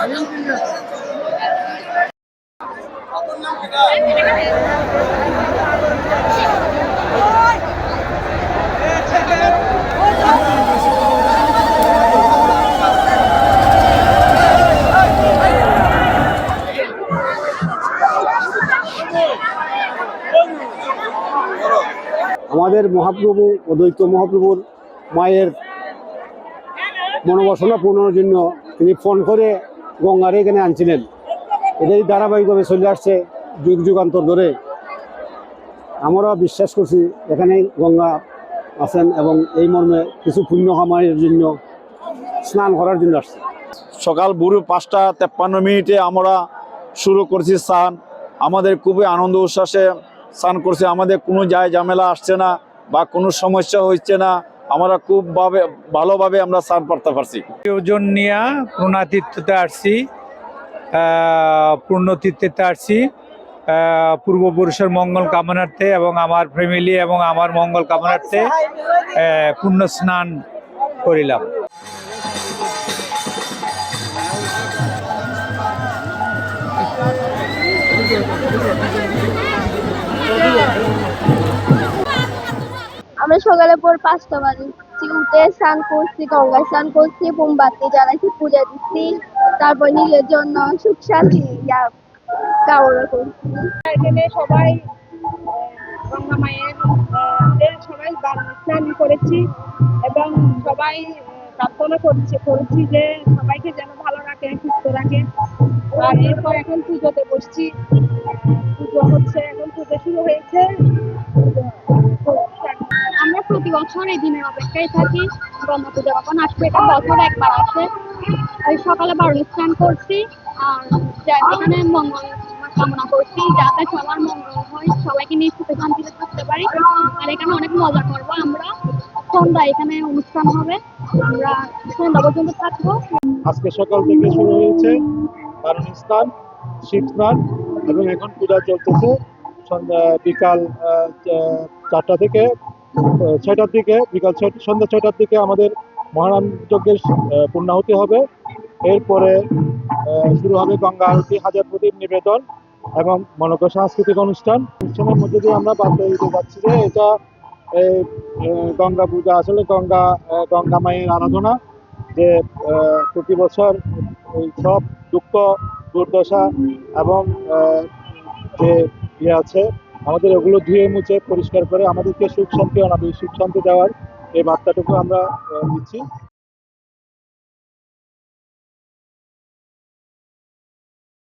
আমাদের মহাপ্রভু অদ্বৈত মহাপ্রভুর মায়ের মনোবাসনা পূরণের জন্য তিনি ফোন করে গঙ্গারে এখানে আনছিলেন। এটাই ধারাবাহিকভাবে চলে আসছে যুগ যুগান্তর ধরে। আমরা বিশ্বাস করছি এখানে গঙ্গা আছেন এবং এই মর্মে কিছু পুণ্য কামাইয়ের জন্য স্নান করার জন্য আসছে। সকাল ভোর 5:53 আমরা শুরু করছি স্নান। আমাদের খুবই আনন্দ উচ্ছ্বাসে স্নান করছি। আমাদের কোনো যায় ঝামেলা আসছে না বা কোনো সমস্যা হচ্ছে না। আমরা খুব ভালোভাবে আমরা স্নান করতে পারছি। ওজন নিয়ে পূর্ণাতীর্থতে আসছি, পূর্ণতীর্থে আসছি পূর্বপুরুষের মঙ্গল কামনার্থে এবং আমার ফ্যামিলি এবং আমার মঙ্গল কামনার্থে পুণ্য স্নান করিলাম। আমরা সকালে পর 5টা বাজে উঠে স্নান করছি, গঙ্গায় স্নান করছি, মোমবাতি জ্বালাইছি, পূজা দিচ্ছি, তারপর নিজের জন্য সুখ শান্তি কামনা করছি। এখানে সবাই গঙ্গা মায়ের সবাই স্নান করেছি এবং সবাই প্রার্থনা করেছি যে সবাইকে যেন ভালো রাখে, সুস্থ রাখে। আর এরপর এখন পুজোতে বসছি, পুজো হচ্ছে, এখন পুজো শুরু হয়েছে। আমরা প্রতি বছর এই দিনের অপেক্ষায় থাকি, গঙ্গা পূজা কখন আসবে, এটা বছর একবার আসে। ওই সকালে বারুণী স্নান করছি আর এখানে মঙ্গল কামনা করছি যাতে সবার মঙ্গল হয়, সবাইকে নিয়ে সুখে শান্তিতে থাকতে পারি। আর এখানে অনেক মজা করবো আমরা। সন্ধ্যা এখানে অনুষ্ঠান হবে, আমরা সন্ধ্যা পর্যন্ত থাকবো। আজকে সকাল থেকে শুরু হয়েছে বারুণী স্নান, শিব স্নান এবং এখন পূজা চলতেছে। বিকাল 4টা থেকে 6টার দিকে, সন্ধ্যা 6টার দিকে আমাদের মহানাম যজ্ঞের পূর্ণাহুতি হবে। এরপরে শুরু হবে গঙ্গা আরতি, হাজার প্রদীপ নিবেদন এবং মনোজ্ঞ সাংস্কৃতিক অনুষ্ঠানের মধ্যে দিয়ে আমরা বার্তা দিতে যাচ্ছি যে এটা গঙ্গা পূজা আসলে গঙ্গা মায়ের আরাধনা, যে প্রতি বছর সব দুঃখ দুর্দশা এবং যে ইয়ে আছে আমাদের ওগুলো ধুয়ে মুছে পরিষ্কার করে আমাদেরকে সুখ শান্তি দেওয়ার এই বার্তাটুকু আমরা দিচ্ছি।